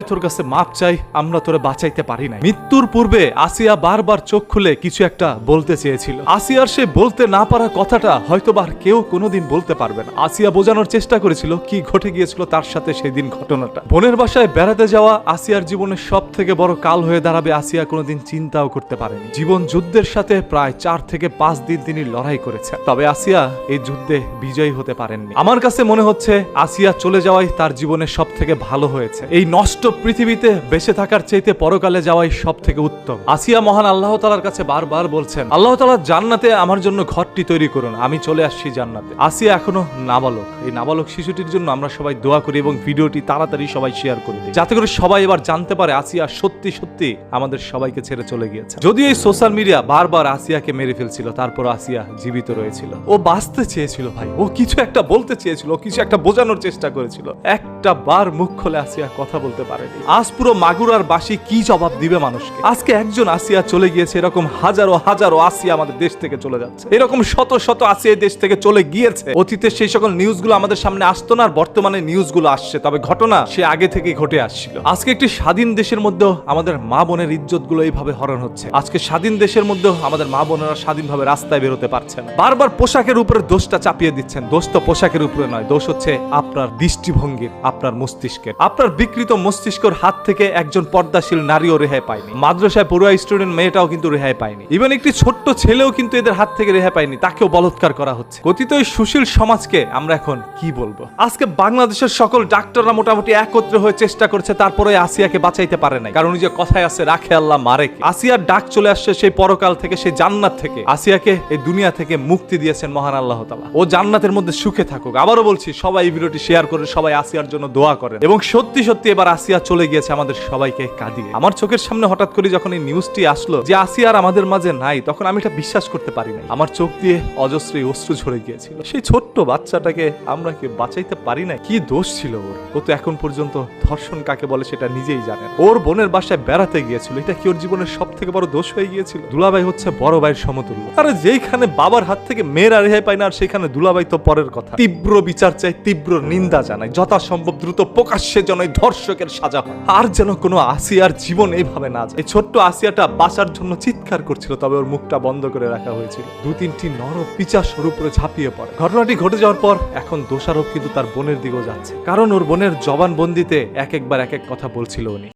তোর কাছে মাপ চাই, আমরা তোরে বাঁচাইতে পারি না। মৃত্যুর পূর্বে আসিয়া বারবার চোখ খুলে কিছু একটা বলতে চেয়েছিল। আসিয়ার সে বলতে না পারা কথাটা হয়তোবার কেউ কোনোদিন বলতে পারবে না। আসিয়া বোঝানোর চেষ্টা করেছিল কি ঘটে গিয়েছিল তার সাথে সেই দিন ঘটনাটা। বোনের বাসায় বেড়াতে যাওয়া আসিয়ার জীবনের সব থেকে বড় কাল হয়ে দাঁড়াবে আসিয়া কোনোদিন চিন্তাও করতে পারেনি। জীবন যুদ্ধের সাথে প্রায় 4 থেকে 5 দিন তিনি লড়াই করেছেন, তবে আসিয়া এই যুদ্ধে বিজয়ী হতে পারেননি। আমার কাছে মনে হচ্ছে আসিয়া চলে যাওয়াই তার জীবনের সব থেকে ভালো হয়েছে। এই নষ্ট পৃথিবীতে বেঁচে থাকার চাইতে পরকালে যাওয়াই সব থেকে উত্তম। আসিয়া মহান আল্লাহ তাআলার কাছে বারবার বলছেন, আল্লাহ তাআলা জান্নাতে আমার জন্য ঘরটি তৈরি করুন, আমি চলে আসছি জান্নাতে। আসিয়া এখনো নাবালক। এই নাবালক শিশুটির জন্য আমরা সবাই দোয়া করি এবং ভিডিওটি তাড়াতাড়ি সবাই শেয়ার করে দিই, যাতে করে সবাই এবার জানতে পারে আসিয়া সত্যি সত্যি আমাদের সবাইকে ছেড়ে চলে গিয়েছে। যদিও এই সোশ্যাল মিডিয়া বারবার আসিয়াকে মেরে ফেলছিল, তারপর আসিয়া জীবিত রয়েছিল। ও বাঁচতে চেয়েছিল ভাই, ও কিছু একটা বলতে চেয়েছিল, কিছু একটা বোঝানোর চেষ্টা করেছিল। একটা বার মুখ খুলে আসিয়া কথা বলতে পারেনি। আজ পুরো মাগুরার বাসী কি জবাব দিবে মানুষকে? আজকে একজন আসিয়া চলে গিয়েছে, এরকম হাজারো হাজারো আসিয়া আমাদের দেশ থেকে চলে যাচ্ছে, এরকম শত শত আসিয়া দেশ থেকে চলে গিয়েছে। অতীতে সেই সকল নিউজগুলো আমাদের সামনে আসতো না, আর বর্তমানে নিউজগুলো আসছে, তবে ঘটনা সে আগে থেকেই ঘটে আসছিল। আজকে একটি স্বাধীন দেশের মধ্যেও আমাদের মা বোনের ইজ্জত গুলো এইভাবে হরণ হচ্ছে। আজকে স্বাধীন দেশের মধ্যেও আমাদের মা বোনেরা স্বাধীনভাবে রাস্তায় বেরোতে পারছে না। বারবার পোশাকের উপরে দোষটা চাপিয়ে দিচ্ছেন। দোষ তো পোশাকের উপরে নয়, দোষ হচ্ছে আপনার দৃষ্টিভঙ্গির, আপনার মস্তিষ্কের। আপনার বিকৃত মস্তিষ্কের হাত থেকে একজন পর্দাশীল নারীও রেহাই পায়নি। মাদ্রাসায় পড়ুয়া স্টুডেন্ট মেয়েটাও কিন্তু রেহাই পায়নি। ইভেন একটি ছোট্ট ছেলেও কিন্তু এদের হাত থেকে রেহাই পায়নি, তাকেও বলৎকার করা হচ্ছে। কথিত এই সুশীল সমাজকে আমরা এখন কি বলবো? আজকে বাংলাদেশের সকল ডাক্তাররা মোটামুটি একত্রে হয়ে চেষ্টা করছে, তারপরে আসিয়াকে বাঁচাইতে পারে নাই। কারণ যে কথায় আছে, রাখে আল্লাহ মারে কে। আসিয়ার ডাক চলে আসছে সেই পরকাল থেকে, সেই জান্নাত থেকে। আসিয়াকে এই দুনিয়া থেকে মুক্তি দিয়েছেন মহান আল্লাহ তাআলা। ও জান্নাতের মধ্যে সুখে থাকুক। আবারও বলছি, সবাই এই ভিডিওটি শেয়ার করে সবাই আসিয়ার জন্য দোয়া করেন। এবং সত্যি সত্যি এবার আসিয়া চলে গিয়েছে আমাদের সবাইকে কাঁদিয়ে। আমার চোখের সামনে হঠাৎ করে যখন এই নিউজটি আসলো যে আসিয়া আর আমাদের মাঝে নাই, তখন আমি এটা বিশ্বাস করতে পারি নাই। আমার চোখ দিয়ে অজস্র অশ্রু ঝরে গিয়েছিল। সেই ছোট্ট বাচ্চাটাকে আমরা কি বাঁচাইতে পারি না? কি দোষ ছিল ওর? ও তো এখন পর্যন্ত ধর্ষণ কাকে বলে সেটা নিজেই জানে। ওর বোনের বাসায় বেড়াতে গিয়েছিল, এটা কি ওর জীবনের সব থেকে বড় দোষ হয়ে গিয়েছিল? দুলাভাই হচ্ছে বড় ভাইয়ের সমতুল্য। আরে যেখানে বাবার হাত থেকে মেয়েরা রেহাই পায় না, আর সেখানে দুলাভাই তো পরের কথা। তীব্র বিচার চাই, তীব্র নিন্দা জানাই, যথাসম্ভব দ্রুত প্রকাশ্যে যেন ধর্ষকের সাজা হয়, আর যেন কোনো আসিয়ার জীবন এইভাবে না যায়। এই ছোট্ট আসিয়াটা বাঁচার জন্য চিৎকার করছিল, তবে ওর মুখটা বন্ধ করে রাখা হয়েছিল। 2-3টি নর পিচাসের উপরে ঝাঁপিয়ে পড়ে। ঘটনাটি ঘটে যাওয়ার পর এখন দোষারোপ কিন্তু তার বোনের দিকেও যাচ্ছে, কারণ ওর বোনের জবানবন্দিতে এক একবার এক এক কথা বলছিল উনি।